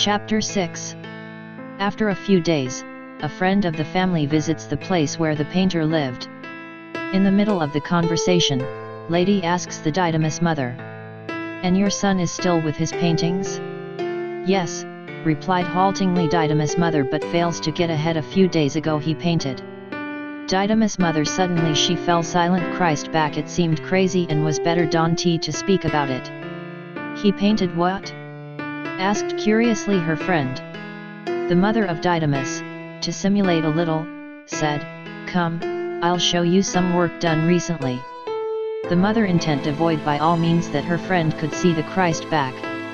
Chapter 6. After a few days, a friend of the family visits the place where the painter lived. In the middle of the conversation, Lady asks the Didymus mother, "And your son is still with his paintings?" "Yes," replied haltingly Didymus mother, but fails to get ahead. "A few days ago he painted." Didymus mother suddenly she fell silent. Christ back, it seemed crazy and was better don't to speak about it. "He painted what?" asked curiously her friend. The mother of Didymus, to simulate a little, said, "Come, I'll show you some work done recently." The mother intent to avoid by all means that her friend could see the Christ back,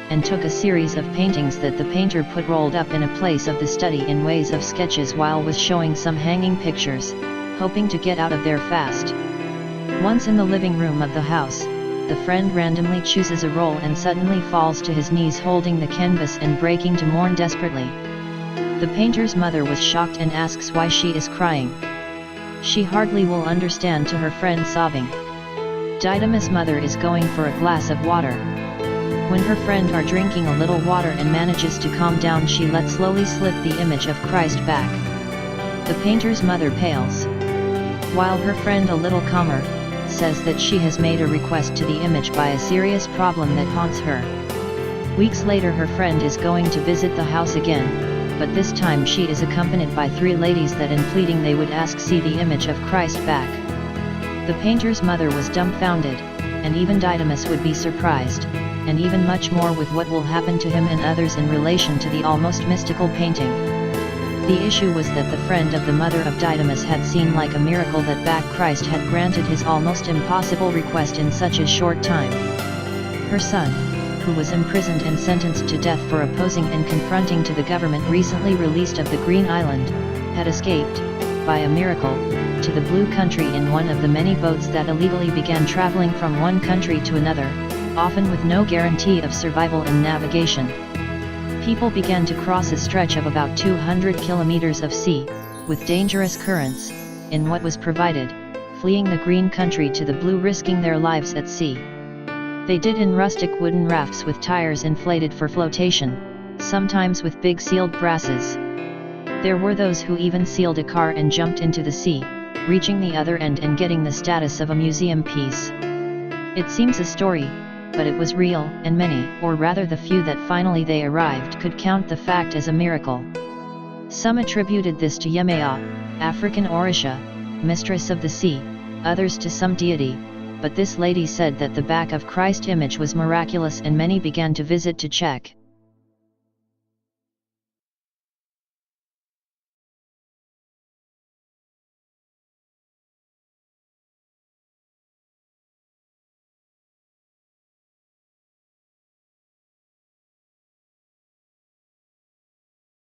and took a series of paintings that the painter put rolled up in a place of the study in ways of sketches while was showing some hanging pictures, hoping to get out of there fast. Once in the living room of the house, the friend randomly chooses a roll and suddenly falls to his knees holding the canvas and breaking to mourn desperately. The painter's mother was shocked and asks why she is crying. She hardly will understand to her friend sobbing. Didymus' mother is going for a glass of water. When her friend are drinking a little water and manages to calm down, she lets slowly slip the image of Christ back. The painter's mother pales, while her friend, a little calmer, says that she has made a request to the image by a serious problem that haunts her. Weeks later her friend is going to visit the house again, but this time she is accompanied by 3 ladies that in pleading they would ask see the image of Christ back. The painter's mother was dumbfounded, and even Didymus would be surprised, and even much more with what will happen to him and others in relation to the almost mystical painting. The issue was that the friend of the mother of Didymus had seen like a miracle that back Christ had granted his almost impossible request in such a short time. Her son, who was imprisoned and sentenced to death for opposing and confronting to the government recently released of the Green Island, had escaped, by a miracle, to the Blue Country in one of the many boats that illegally began traveling from one country to another, often with no guarantee of survival and navigation. People began to cross a stretch of about 200 kilometers of sea, with dangerous currents, in what was provided, fleeing the green country to the blue, risking their lives at sea. They did in rustic wooden rafts with tires inflated for flotation, sometimes with big sealed brasses. There were those who even sealed a car and jumped into the sea, reaching the other end and getting the status of a museum piece. It seems a story, but it was real, and many, or rather the few that finally they arrived, could count the fact as a miracle. Some attributed this to Yemaya, African Orisha, mistress of the sea, others to some deity, but this lady said that the back of Christ image was miraculous and many began to visit to check.